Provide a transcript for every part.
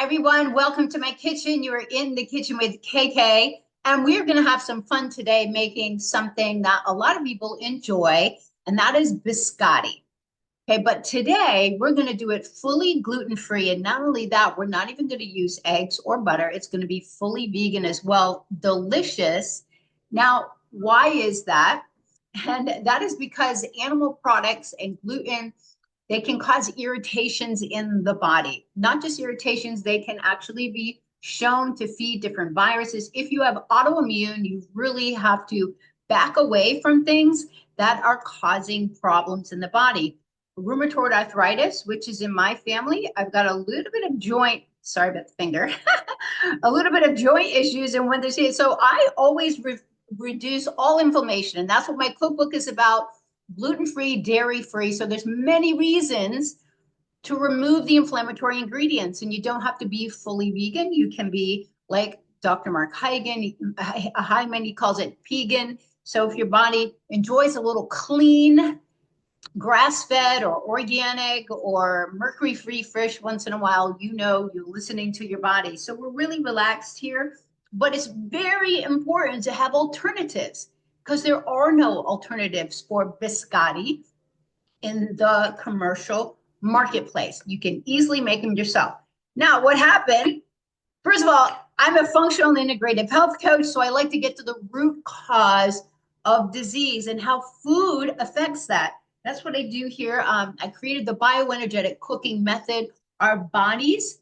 Hi, everyone. Welcome to my kitchen. You are in the kitchen with KK, and we're going to have some fun today making something that a lot of people enjoy, and that is biscotti. Okay, but today we're going to do it fully gluten-free, and not only that, we're not even going to use eggs or butter. It's going to be fully vegan as well. Delicious. Now, why is that? And that is because animal products and gluten, they can cause irritations in the body. Not just irritations, they can actually be shown to feed different viruses. If you have autoimmune, you really have to back away from things that are causing problems in the body. Rheumatoid arthritis, which is in my family, I've got a little bit of joint, sorry about the finger, a little bit of joint issues. And when they say, so I always reduce all inflammation. And that's what my cookbook is about. Gluten-free, dairy-free. So there's many reasons to remove the inflammatory ingredients, and you don't have to be fully vegan. You can be like Dr. Mark Hyman, he calls it vegan. So if your body enjoys a little clean, grass-fed or organic or mercury-free fish once in a while, you know you're listening to your body. So we're really relaxed here, but it's very important to have alternatives, because there are no alternatives for biscotti in the commercial marketplace. You can easily make them yourself. Now, what happened? First of all, I'm a functional and integrative health coach, so I like to get to the root cause of disease and how food affects that. That's what I do here. I created the bioenergetic cooking method. Our bodies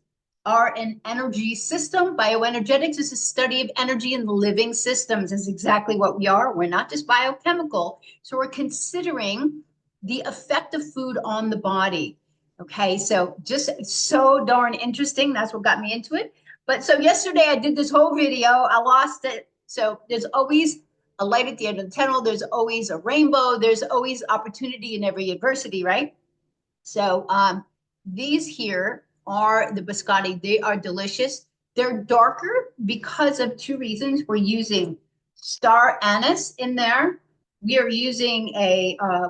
are an energy system. Bioenergetics is a study of energy in the living systems. Is exactly what we are. We're not just biochemical. So we're considering the effect of food on the body. Okay, so just so darn interesting. That's what got me into it. But so yesterday I did this whole video. I lost it. So there's always a light at the end of the tunnel. There's always a rainbow. There's always opportunity in every adversity, right? So these here are the biscotti. They are delicious. They're darker because of two reasons. We're using star anise in there. We are using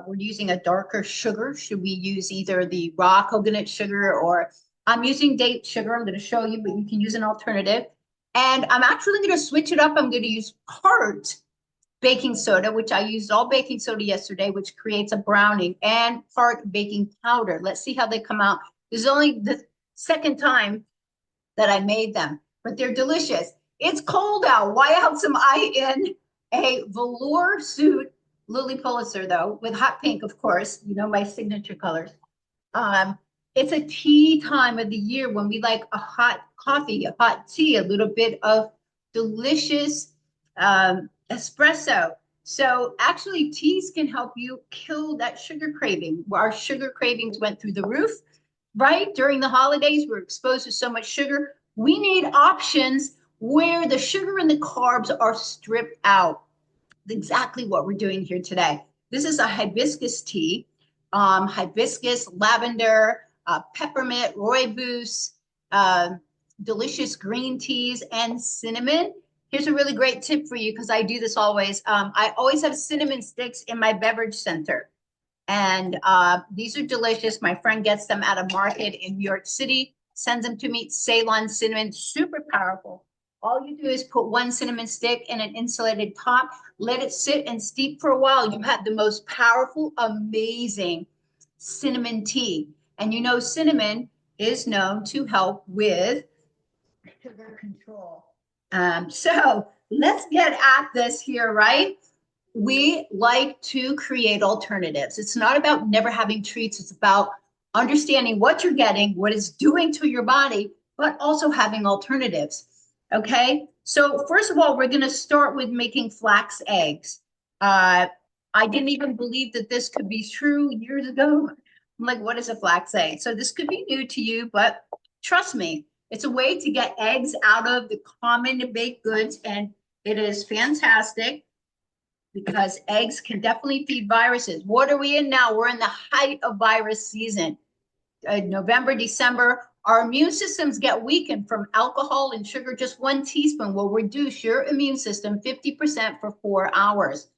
we're using a darker sugar. Should we use either the raw coconut sugar, or I'm using date sugar? I'm going to show you, but you can use an alternative. And I'm actually going to switch it up. I'm going to use part baking soda, which I used all baking soda yesterday, which creates a browning, and part baking powder. Let's see how they come out. This is only the second time that I made them, but they're delicious. It's cold out. Why else am I in a velour suit, Lily Pulitzer though, with hot pink, of course, you know, my signature colors. It's a tea time of the year when we like a hot coffee, a hot tea, a little bit of delicious espresso. So actually teas can help you kill that sugar craving. Our sugar cravings went through the roof, right? During the holidays, we're exposed to so much sugar. We need options where the sugar and the carbs are stripped out. Exactly what we're doing here today. This is a hibiscus tea, hibiscus, lavender, peppermint, rooibos, delicious green teas, and cinnamon. Here's a really great tip for you, because I do this always. I always have cinnamon sticks in my beverage center. And these are delicious. My friend gets them at a market in New York City, sends them to me. Ceylon Cinnamon, super powerful. All you do is put one cinnamon stick in an insulated pot, let it sit and steep for a while. You have the most powerful, amazing cinnamon tea. And you know, cinnamon is known to help with sugar control. So let's get at this here, right? We like to create alternatives. It's not about never having treats. It's about understanding what you're getting, what it's doing to your body, but also having alternatives. Okay, so first of all, we're going to start with making flax eggs. I didn't even believe that this could be true years ago. I'm like, what is a flax egg? So this could be new to you, but trust me, it's a way to get eggs out of the common baked goods, and it is fantastic because eggs can definitely feed viruses. What are we in now? We're in the height of virus season. November, December, our immune systems get weakened from alcohol and sugar. Just 1 teaspoon will reduce your immune system 50% for 4 hours.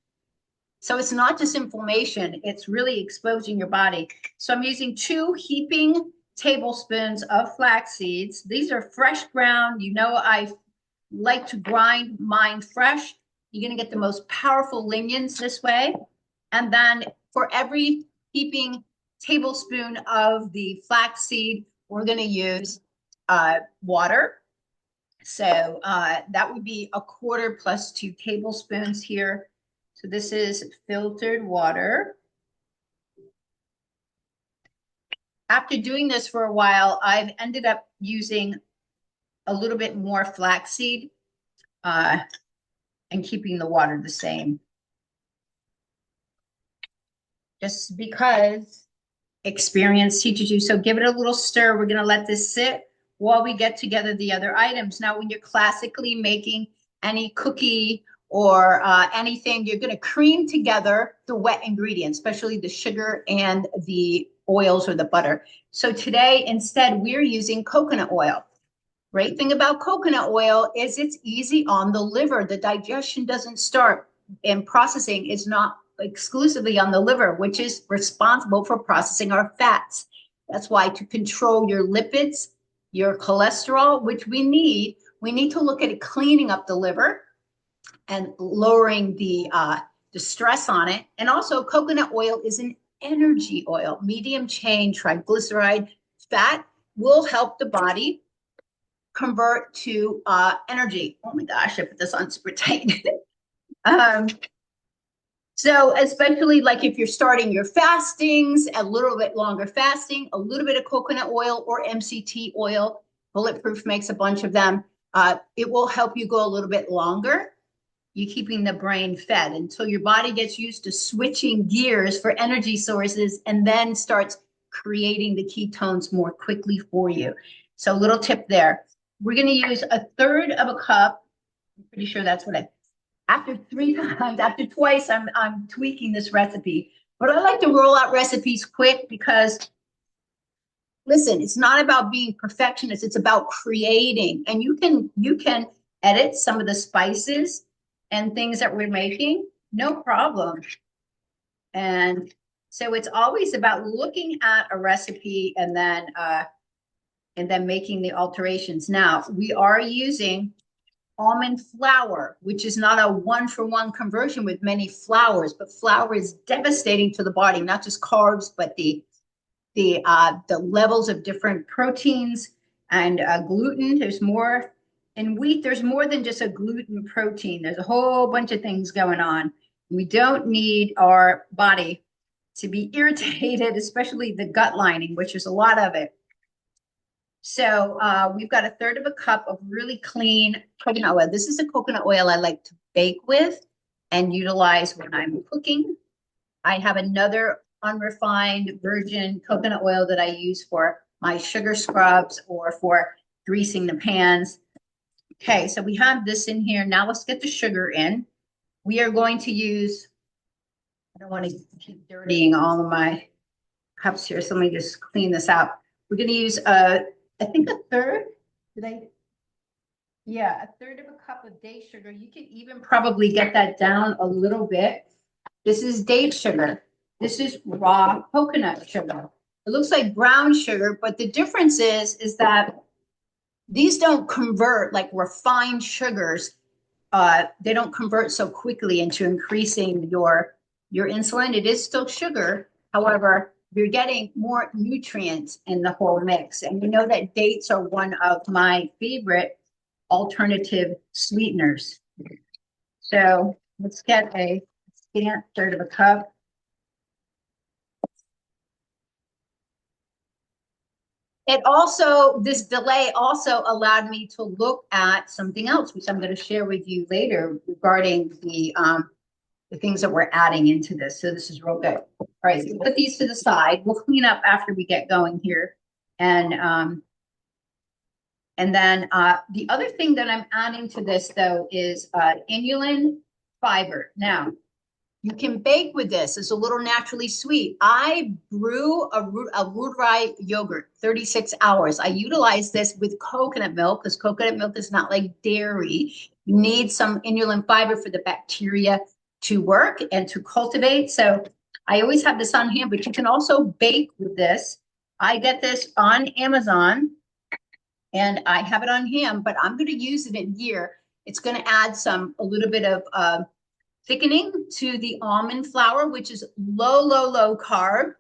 So it's not just inflammation, it's really exposing your body. So I'm using 2 heaping tablespoons of flax seeds. These are fresh ground. You know, I like to grind mine fresh. You're going to get the most powerful lignans this way. And then for every heaping tablespoon of the flaxseed, we're going to use water. So that would be 1/4 plus 2 tablespoons here. So this is filtered water. After doing this for a while, I've ended up using a little bit more flaxseed and keeping the water the same. Just because experience teaches you. So give it a little stir. We're going to let this sit while we get together the other items. Now, when you're classically making any cookie or anything, you're going to cream together the wet ingredients, especially the sugar and the oils or the butter. So today, instead, we're using coconut oil. Great thing about coconut oil is it's easy on the liver. The digestion doesn't start, and processing is not exclusively on the liver, which is responsible for processing our fats. That's why to control your lipids, your cholesterol, which we need to look at it cleaning up the liver and lowering the stress on it. And also coconut oil is an energy oil, medium chain triglyceride fat will help the body convert to energy. Oh my gosh, I put this on super tight. So especially like if you're starting your fastings, a little bit longer fasting, a little bit of coconut oil or MCT oil, Bulletproof makes a bunch of them. It will help you go a little bit longer. You're keeping the brain fed until your body gets used to switching gears for energy sources and then starts creating the ketones more quickly for you. So a little tip there. We're going to use 1/3 of a cup. I'm pretty sure that's what after 3 times, after twice, I'm tweaking this recipe. But I like to roll out recipes quick because, listen, it's not about being perfectionist. It's about creating. And you can edit some of the spices and things that we're making, no problem. And so it's always about looking at a recipe and then making the alterations. Now, we are using almond flour, which is not a 1-for-1 conversion with many flours, but flour is devastating to the body, not just carbs, but the levels of different proteins and gluten. There's more in wheat. There's more than just a gluten protein. There's a whole bunch of things going on. We don't need our body to be irritated, especially the gut lining, which is a lot of it. So we've got 1/3 of a cup of really clean coconut oil. This is a coconut oil I like to bake with and utilize when I'm cooking. I have another unrefined virgin coconut oil that I use for my sugar scrubs or for greasing the pans. Okay, so we have this in here. Now let's get the sugar in. We are going to use, I don't want to keep dirtying all of my cups here, so let me just clean this out. We're going to use I think 1/3. Yeah, 1/3 of a cup of date sugar. You can even probably get that down a little bit. This is date sugar. This is raw coconut sugar. It looks like brown sugar, but the difference is that these don't convert like refined sugars. They don't convert so quickly into increasing your insulin. It is still sugar. However, you're getting more nutrients in the whole mix. And you know that dates are one of my favorite alternative sweeteners. So let's get a scant 1/3 of a cup. It also, this delay also allowed me to look at something else, which I'm going to share with you later regarding the things that we're adding into this. So this is real good. All right, so put these to the side. We'll clean up after we get going here. And then the other thing that I'm adding to this, though, is inulin fiber. Now, you can bake with this. It's a little naturally sweet. I brew a root rye yogurt, 36 hours. I utilize this with coconut milk because coconut milk is not like dairy. You need some inulin fiber for the bacteria to work and to cultivate. So I always have this on hand, but you can also bake with this. I get this on Amazon and I have it on hand, but I'm going to use it in here. It's going to add a little bit of thickening to the almond flour, which is low carb,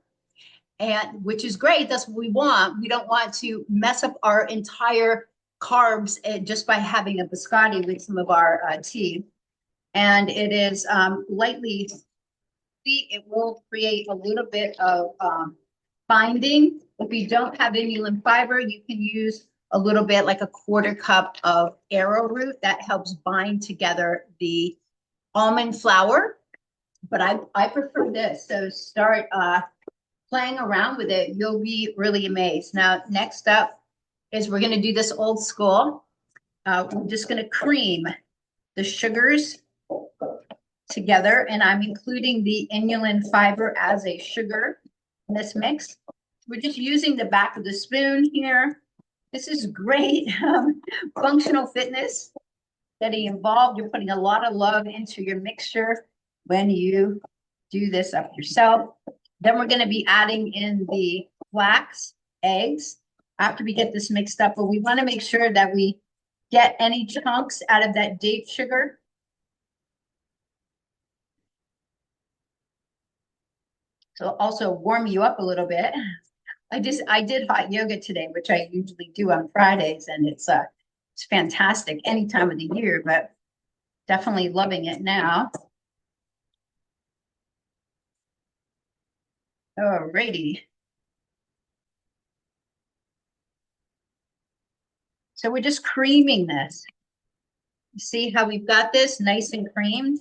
and which is great. That's what we want. We don't want to mess up our entire carbs just by having a biscotti with some of our tea. And it is lightly sweet. It will create a little bit of binding. If you don't have inulin fiber, you can use a little bit, like a quarter cup of arrowroot. That helps bind together the almond flour. But I prefer this. So start playing around with it. You'll be really amazed. Now, next up is we're going to do this old school. We're just going to cream the sugars together, and I'm including the inulin fiber as a sugar in this mix. We're just using the back of the spoon here. This is great functional fitness getting involved. You're putting a lot of love into your mixture when you do this up yourself. Then we're going to be adding in the flax eggs after we get this mixed up, but we want to make sure that we get any chunks out of that date sugar. So also warm you up a little bit. I did hot yoga today, which I usually do on Fridays, and it's fantastic any time of the year, but definitely loving it now. Alrighty. So we're just creaming this. See how we've got this nice and creamed?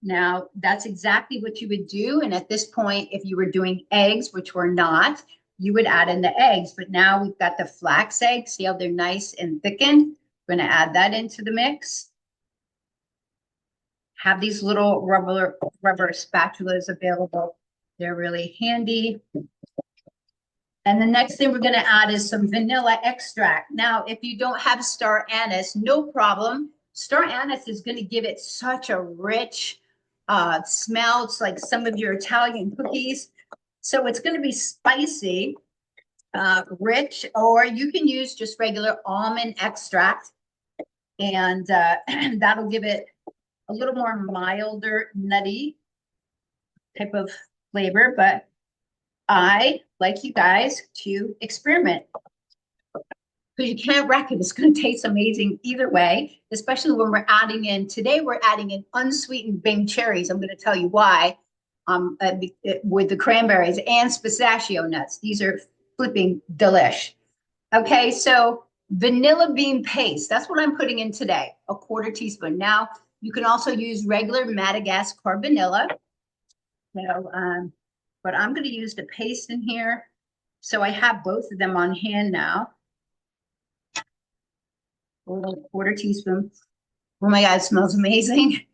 Now, that's exactly what you would do. And at this point, if you were doing eggs, which we're not, you would add in the eggs. But now we've got the flax eggs. See how they're nice and thickened? We're going to add that into the mix. Have these little rubber spatulas available. They're really handy. And the next thing we're going to add is some vanilla extract. Now, if you don't have star anise, no problem. Star anise is going to give it such a rich smell. It's like some of your Italian cookies. So it's going to be spicy, rich, or you can use just regular almond extract. And that'll give it a little more milder, nutty type of flavor. But I like you guys to experiment, because you can't wreck it. It's going to taste amazing either way, especially when we're adding in, today we're adding in unsweetened Bing cherries. I'm going to tell you why, with the cranberries and pistachio nuts. These are flipping delish. Okay, so vanilla bean paste, that's what I'm putting in today, a quarter teaspoon. Now, you can also use regular Madagascar vanilla. So, but I'm going to use the paste in here. So I have both of them on hand now. A little quarter teaspoon. Oh my God, it smells amazing.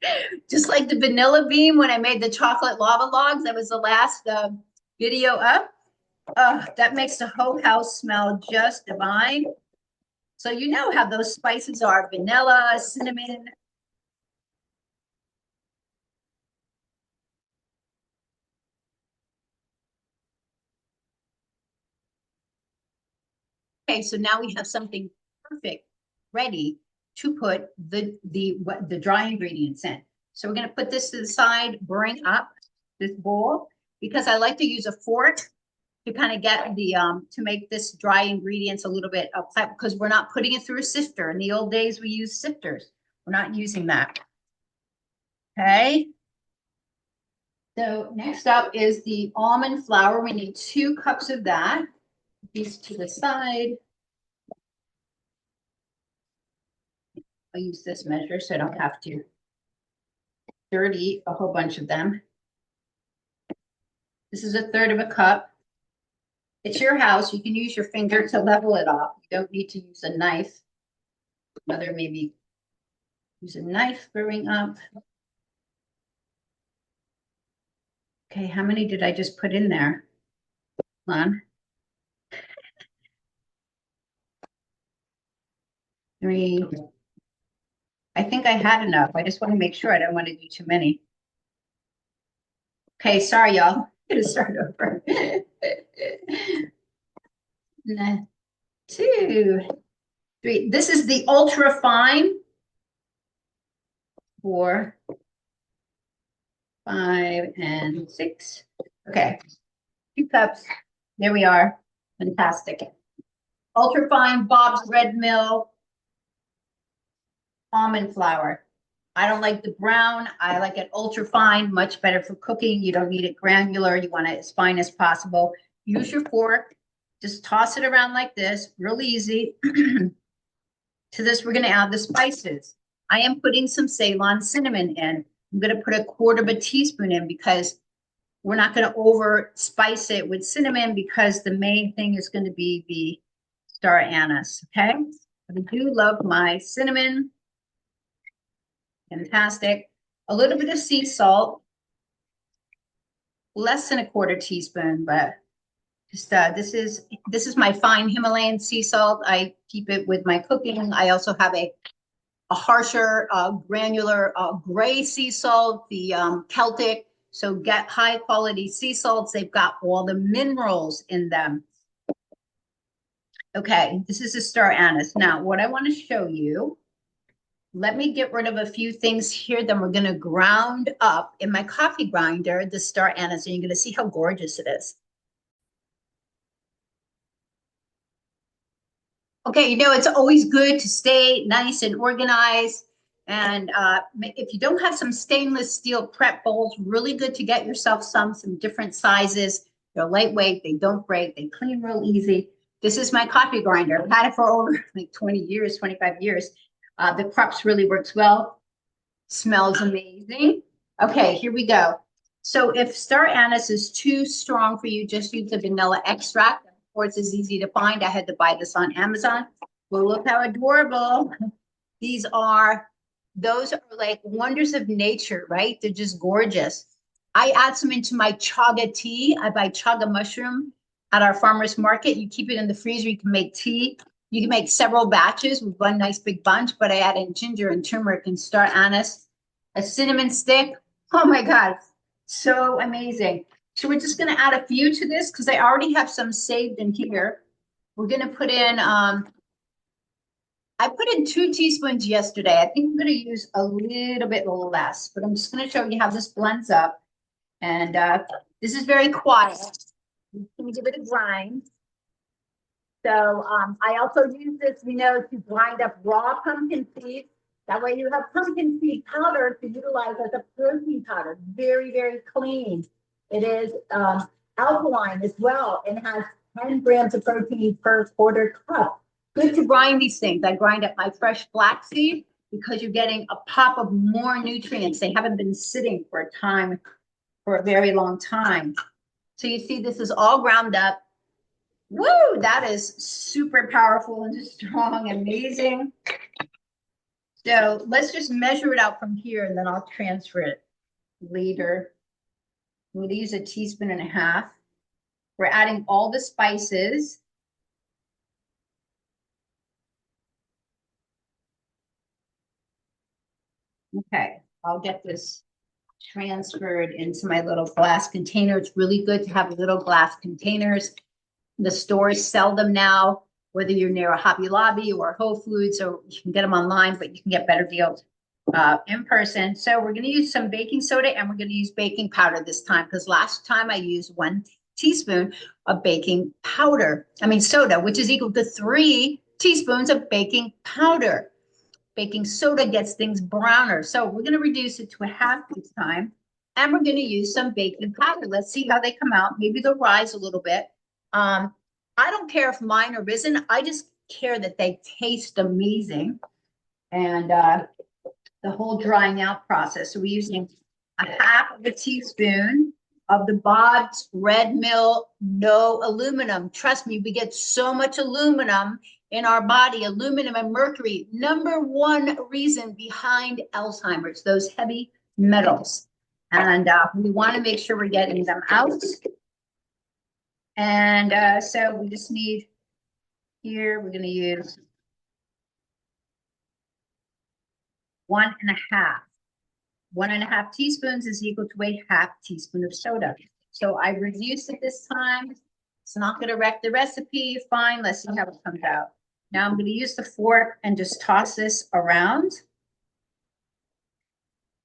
Just like the vanilla bean when I made the chocolate lava logs. That was the last video up. That makes the whole house smell just divine. So you know how those spices are: vanilla, cinnamon. Okay, so now we have something perfect ready to put the dry ingredients in. So we're going to put this to the side, bring up this bowl, because I like to use a fork to kind of get the to make this dry ingredients a little bit upset, because we're not putting it through a sifter. In the old days, we used sifters. We're not using that. Okay. So next up is the almond flour. We need 2 cups of that. These to the side. I'll use this measure so I don't have to dirty a whole bunch of them. This is 1/3 of a cup. It's your house. You can use your finger to level it off. You don't need to use a knife. Mother, maybe use a knife brewing up. Okay, how many did I just put in there? Hold on. 3. I think I had enough. I just want to make sure. I don't want to do too many. Okay, sorry, y'all. I'm gonna start over. One, two, three. This is the ultra fine. 4, 5, and 6. Okay, 2 cups. There we are. Fantastic. Ultra fine Bob's Red Mill almond flour. I don't like the brown. I like it ultra fine, much better for cooking. You don't need it granular. You want it as fine as possible. Use your fork. Just toss it around like this, real easy. To this, we're going to add the spices. I am putting some Ceylon cinnamon in. I'm going to put 1/4 teaspoon in because we're not going to over spice it with cinnamon because the main thing is going to be the star anise. Okay. I do love my cinnamon. Fantastic. A little bit of sea salt, less than 1/4 teaspoon, but just this is my fine Himalayan sea salt. I keep it with my cooking. I also have a harsher granular gray sea salt, the Celtic. So get high quality sea salts. They've got all the minerals in them. Okay, this is a star anise. Now, what I want to show you, let me get rid of a few things here. Then we're going to ground up in my coffee grinder the star anise, and you're going to see how gorgeous it is. Okay, you know, it's always good to stay nice and organized. And if you don't have some stainless steel prep bowls, really good to get yourself some different sizes. They're lightweight, they don't break, they clean real easy. This is my coffee grinder. I've had it for over like 20 years, 25 years. The crux really works well. Smells amazing. Okay, here we go. So if star anise is too strong for you, just use the vanilla extract. Of course, it's easy to find. I had to buy this on Amazon. Well, look how adorable. Those are like wonders of nature, right? They're just gorgeous. I add some into my chaga tea. I buy chaga mushroom at our farmer's market. You keep it in the freezer. You can make tea. You can make several batches with one nice big bunch, but I add in ginger and turmeric and star anise, a cinnamon stick. Oh my God, so amazing. So we're just going to add a few to this because I already have some saved in here. We're going to put in, I put in 2 teaspoons yesterday. I think I'm going to use a little bit less, but I'm just going to show you how this blends up. And this is very quiet. I'm going to give it a grind. So I also use this, to grind up raw pumpkin seeds. That way you have pumpkin seed powder to utilize as a protein powder. Very, very clean. It is alkaline as well and has 10 grams of protein per 1/4 cup. Good to grind these things. I grind up my fresh flaxseed because you're getting a pop of more nutrients. They haven't been sitting for a very long time. So you see this is all ground up. Woo, that is super powerful and strong, amazing. So let's just measure it out from here and then I'll transfer it later. I'm going to use 1.5 teaspoons. We're adding all the spices. Okay, I'll get this transferred into my little glass container. It's really good to have little glass containers. The stores sell them now, whether you're near a Hobby Lobby or Whole Foods, or you can get them online, but you can get better deals in person. So we're going to use some baking soda and we're going to use baking powder this time because last time I used 1 teaspoon of baking powder. Soda, which is equal to 3 teaspoons of baking powder. Baking soda gets things browner. So we're going to reduce it to 1/2 this time. And we're going to use some baking powder. Let's see how they come out. Maybe they'll rise a little bit. I don't care if mine are risen. I just care that they taste amazing. And the whole drying out process. So we're using 1/2 teaspoon of the Bob's Red Mill, no aluminum. Trust me, we get so much aluminum in our body, aluminum and mercury. #1 reason behind Alzheimer's, those heavy metals. And we want to make sure we're getting them out. And so we just need here, we're going to use 1.5. 1.5 teaspoons is equal to 1/2 teaspoon of soda. So I reduced it this time. It's not going to wreck the recipe. Fine. Let's see how it comes out. Now I'm going to use the fork and just toss this around.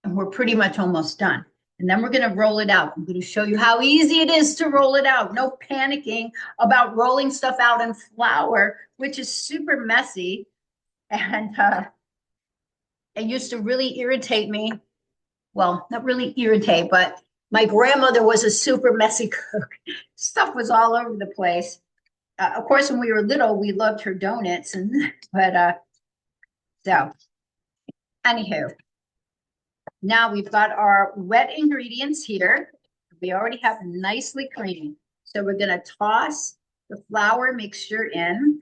And we're pretty much almost done. And then we're going to roll it out. I'm going to show you how easy it is to roll it out. No panicking about rolling stuff out in flour, which is super messy. And it used to really irritate me. Well, not really irritate, but my grandmother was a super messy cook. Stuff was all over the place. Of course, when we were little, we loved her donuts, but so anywho, now we've got our wet ingredients here. We already have nicely creamy. So we're going to toss the flour mixture in.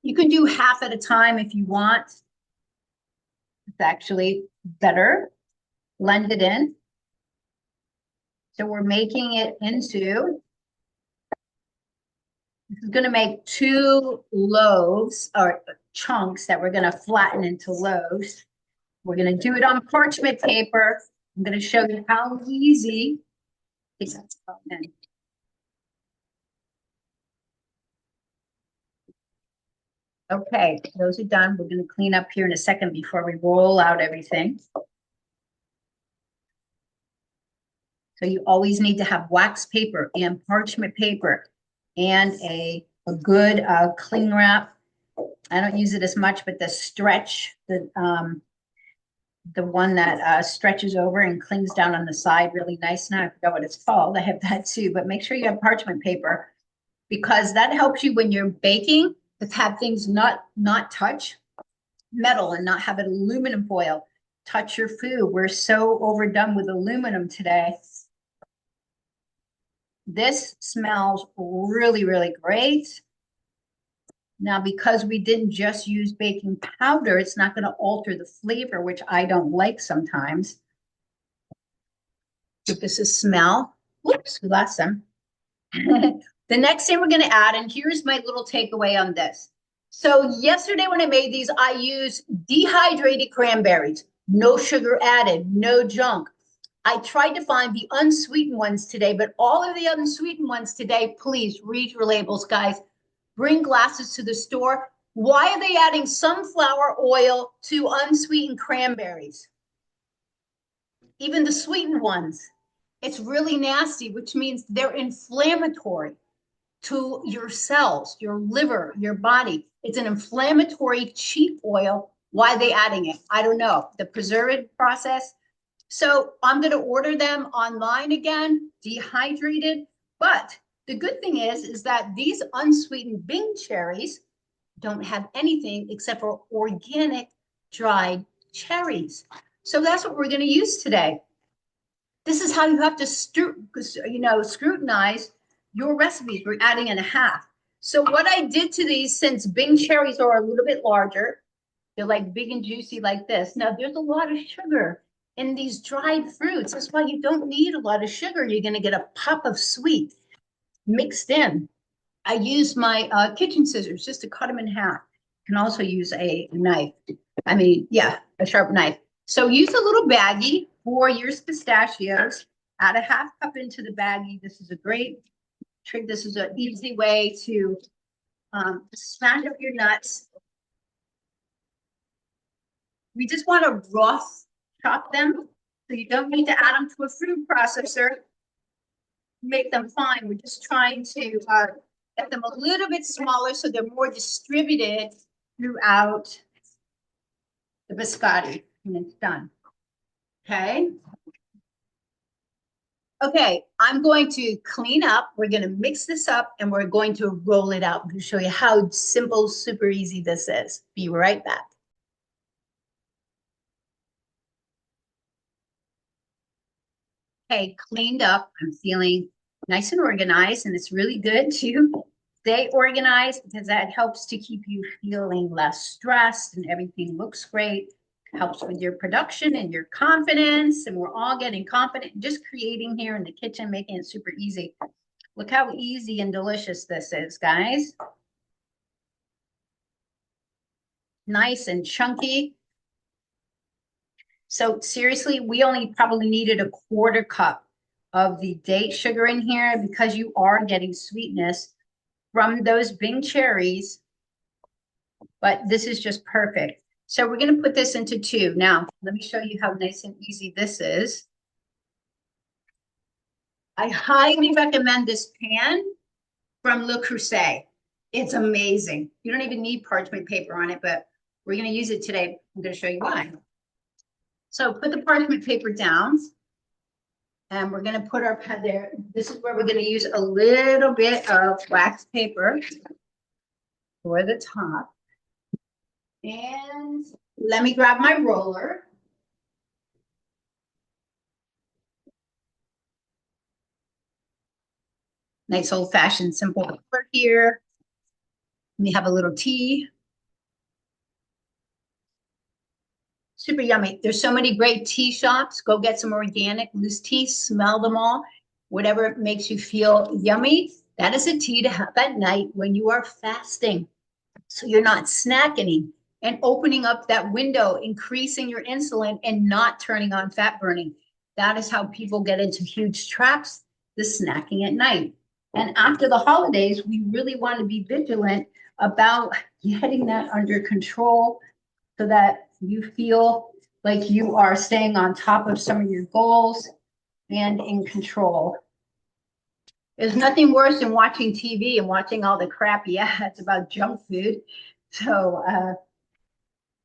You can do half at a time if you want. It's actually better. Blend it in. So we're making it into, this is going to make 2 loaves or chunks that we're going to flatten into loaves. We're going to do it on parchment paper. I'm going to show you how easy it's in. Okay, those are done. We're going to clean up here in a second before we roll out everything. So you always need to have wax paper and parchment paper and a good cling wrap. I don't use it as much, but the stretch, the one that stretches over and clings down on the side really nice. Now I forgot what it's called. I have that too, but make sure you have parchment paper because that helps you when you're baking to have things not touch metal and not have an aluminum foil touch your food. We're so overdone with aluminum today. This smells really, really great. Now, because we didn't just use baking powder, it's not going to alter the flavor, which I don't like sometimes. Give this a smell. Whoops, we lost some. The next thing we're going to add, and here's my little takeaway on this. So yesterday when I made these, I used dehydrated cranberries. No sugar added, no junk. I tried to find the unsweetened ones today, but all of the unsweetened ones today, please read your labels, guys. Bring glasses to the store. Why are they adding sunflower oil to unsweetened cranberries? Even the sweetened ones. It's really nasty, which means they're inflammatory to your cells, your liver, your body. It's an inflammatory, cheap oil. Why are they adding it? I don't know. The preservative process. So I'm going to order them online again, dehydrated. But the good thing is that these unsweetened Bing cherries don't have anything except for organic dried cherries. So that's what we're going to use today. This is how you have to scrutinize your recipes. We're adding in a half. So what I did to these, since Bing cherries are a little bit larger, they're like big and juicy like this. Now there's a lot of sugar in these dried fruits. That's why you don't need a lot of sugar. You're going to get a pop of sweet mixed in. I use my kitchen scissors just to cut them in half. You can also use a knife. A sharp knife. So use a little baggie for your pistachios. Add a half cup into the baggie. This is a great trick. This is an easy way to smash up your nuts. We just want to rough chop them, so you don't need to add them to a food processor. Make them fine. We're just trying to get them a little bit smaller so they're more distributed throughout the biscotti when it's done. Okay. Okay, I'm going to clean up. We're going to mix this up and we're going to roll it out. I'm going to show you how simple, super easy this is. Be right back. Okay, cleaned up. I'm feeling nice and organized, and it's really good to stay organized because that helps to keep you feeling less stressed and everything looks great. Helps with your production and your confidence, and we're all getting confident just creating here in the kitchen, making it super easy. Look how easy and delicious this is, guys. Nice and chunky. So seriously, we only probably needed a quarter cup of the date sugar in here because you are getting sweetness from those Bing cherries, but this is just perfect. So we're going to put this into 2. Now, let me show you how nice and easy this is. I highly recommend this pan from Le Creuset. It's amazing. You don't even need parchment paper on it, but we're going to use it today. I'm going to show you why. So put the parchment paper down. And we're going to put our pan there. This is where we're going to use a little bit of wax paper for the top. And let me grab my roller. Nice old-fashioned simple roller here. Let me have a little tea. Super yummy. There's so many great tea shops. Go get some organic loose tea, smell them all. Whatever makes you feel yummy, that is a tea to have at night when you are fasting. So you're not snacking and opening up that window, increasing your insulin and not turning on fat burning. That is how people get into huge traps, the snacking at night. And after the holidays, we really want to be vigilant about getting that under control so that you feel like you are staying on top of some of your goals and in control. There's nothing worse than watching TV and watching all the crappy ads about junk food. So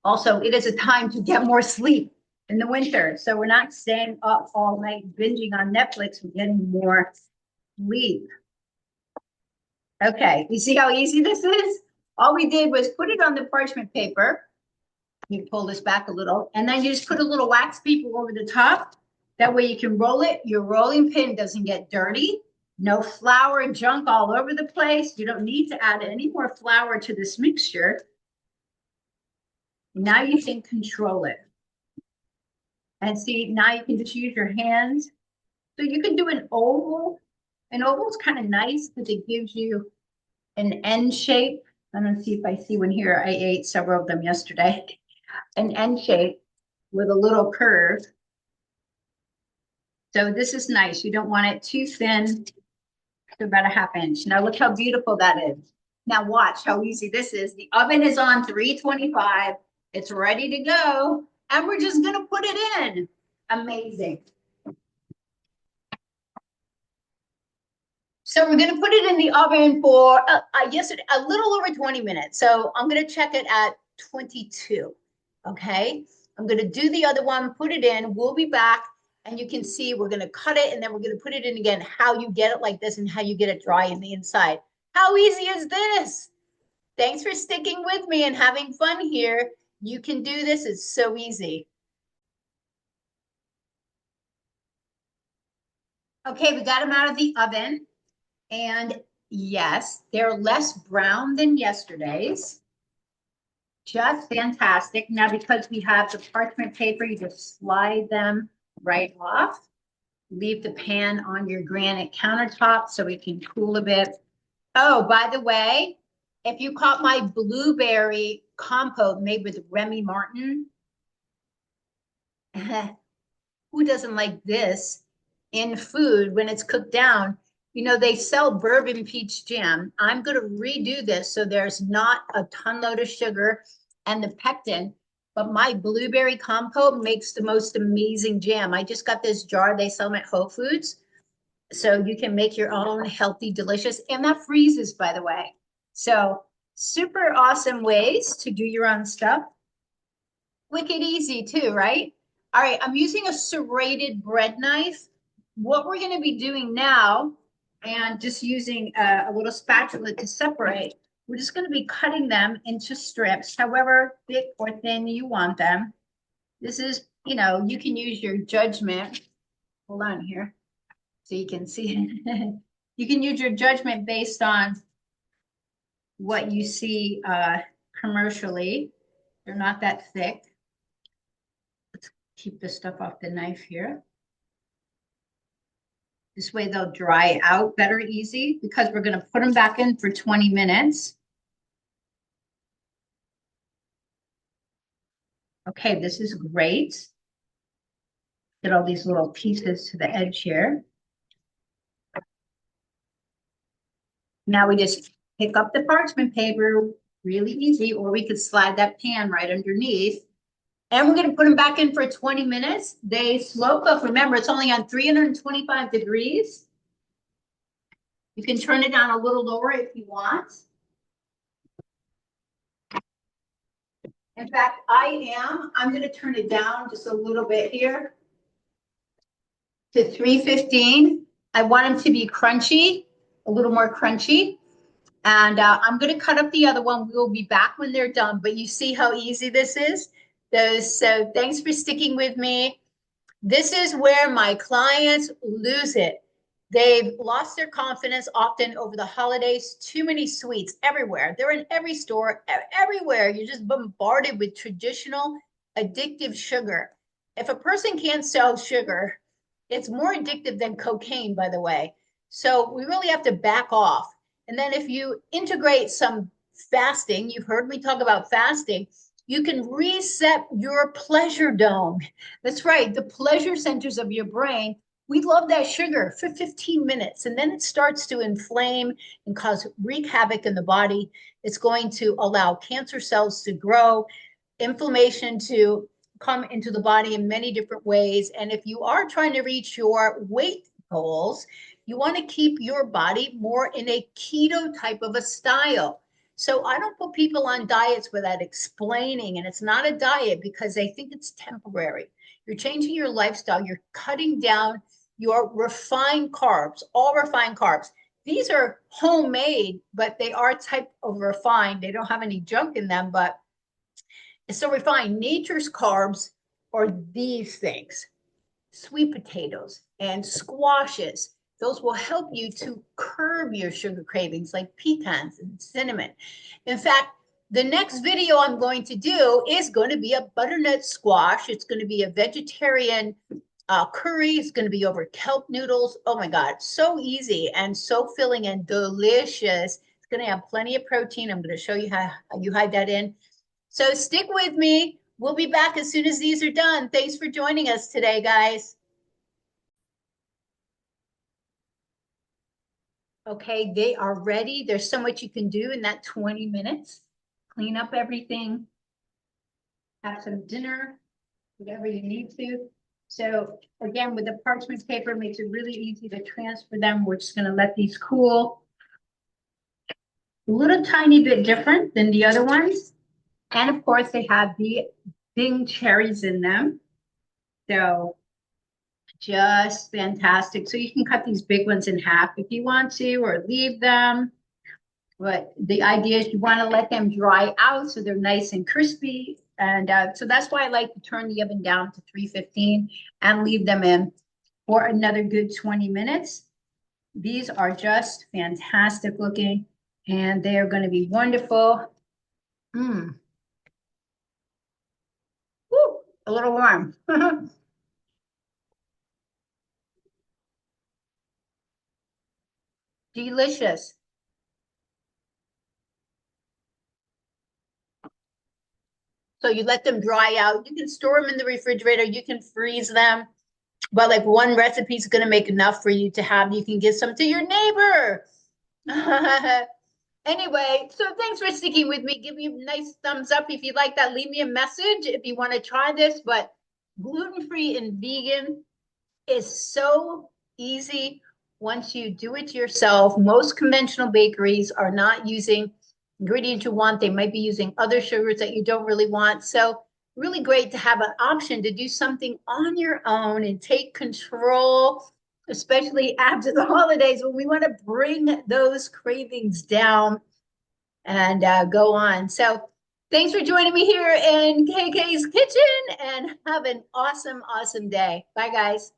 also, it is a time to get more sleep in the winter. So we're not staying up all night binging on Netflix. We're getting more sleep. Okay, you see how easy this is? All we did was put it on the parchment paper. You pull this back a little, and then you just put a little wax paper over the top. That way you can roll it. Your rolling pin doesn't get dirty. No flour and junk all over the place. You don't need to add any more flour to this mixture. Now you can control it. And see, now you can just use your hands. So you can do an oval. An oval is kind of nice because it gives you an N shape. I'm going to see if I see one here. I ate several of them yesterday. An N shape with a little curve. So this is nice. You don't want it too thin, to about a 1/2 inch. Now look how beautiful that is. Now watch how easy this is. The oven is on 325. It's ready to go. And we're just going to put it in. Amazing. So we're going to put it in the oven for yesterday, a little over 20 minutes. So I'm going to check it at 22. Okay. I'm going to do the other one, put it in. We'll be back. And you can see we're going to cut it and then we're going to put it in again, how you get it like this and how you get it dry in the inside. How easy is this? Thanks for sticking with me and having fun here. You can do this. It's so easy. Okay, we got them out of the oven. And yes, they're less brown than yesterday's. Just fantastic. Now, because we have the parchment paper, you just slide them right off. Leave the pan on your granite countertop so it can cool a bit. Oh, by the way, if you caught my blueberry compote made with Remy Martin, who doesn't like this in food when it's cooked down? You know, they sell bourbon peach jam. I'm going to redo this so there's not a ton load of sugar and the pectin, but my blueberry compote makes the most amazing jam. I just got this jar. They sell them at Whole Foods. So you can make your own healthy, delicious, and that freezes, by the way. So super awesome ways to do your own stuff. Wicked easy too, right? All right, I'm using a serrated bread knife. What we're going to be doing now, and just using a little spatula to separate, we're just going to be cutting them into strips, however thick or thin you want them. This is, you know, you can use your judgment. Hold on here so you can see it. You can use your judgment based on what you see commercially. They're not that thick. Let's keep this stuff off the knife here. This way they'll dry out better easy because we're going to put them back in for 20 minutes. Okay, this is great. Get all these little pieces to the edge here. Now we just pick up the parchment paper, really easy, or we could slide that pan right underneath. And we're going to put them back in for 20 minutes. They slow cook. Remember, it's only on 325 degrees. You can turn it down a little lower if you want. In fact, I'm going to turn it down just a little bit here to 315. I want them to be crunchy, a little more crunchy. And I'm going to cut up the other one. We'll be back when they're done. But you see how easy this is? So thanks for sticking with me. This is where my clients lose it. They've lost their confidence often over the holidays. Too many sweets everywhere. They're in every store, everywhere. You're just bombarded with traditional addictive sugar. If a person can't sell sugar, it's more addictive than cocaine, by the way. So we really have to back off. And then if you integrate some fasting, you've heard me talk about fasting, you can reset your pleasure dome. That's right, the pleasure centers of your brain. We love that sugar for 15 minutes, and then it starts to inflame and wreak havoc in the body. It's going to allow cancer cells to grow, inflammation to come into the body in many different ways. And if you are trying to reach your weight goals, you want to keep your body more in a keto type of a style. So I don't put people on diets without explaining, and it's not a diet because they think it's temporary. You're changing your lifestyle. You're cutting down your refined carbs, all refined carbs. These are homemade, but they are type of refined. They don't have any junk in them, but it's so refined. Nature's carbs are these things: sweet potatoes and squashes. Those will help you to curb your sugar cravings, like pecans and cinnamon. In fact, the next video I'm going to do is going to be a butternut squash. It's going to be a vegetarian curry. It's going to be over kelp noodles. Oh my God, so easy and so filling and delicious. It's going to have plenty of protein. I'm going to show you how you hide that in. So stick with me. We'll be back as soon as these are done. Thanks for joining us today, guys. Okay, they are ready. There's so much you can do in that 20 minutes. Clean up everything, have some dinner, whatever you need to. So again, with the parchment paper, it makes it really easy to transfer them. We're just gonna let these cool. A little tiny bit different than the other ones. And of course, they have the big cherries in them. So just fantastic. So you can cut these big ones in half if you want to, or leave them. But the idea is you want to let them dry out so they're nice and crispy. And so that's why I like to turn the oven down to 315 and leave them in for another good 20 minutes. These are just fantastic looking, and they are going to be wonderful. Woo, a little warm. Delicious. So you let them dry out. You can store them in the refrigerator. You can freeze them. But like one recipe is going to make enough for you to have. You can give some to your neighbor. Anyway, so thanks for sticking with me. Give me a nice thumbs up if you like that. Leave me a message if you want to try this. But gluten-free and vegan is so easy once you do it yourself. Most conventional bakeries are not using ingredients you want. They might be using other sugars that you don't really want. So really great to have an option to do something on your own and take control, especially after the holidays when we want to bring those cravings down and go on. So thanks for joining me here in KK's Kitchen, and have an awesome, awesome day. Bye, guys.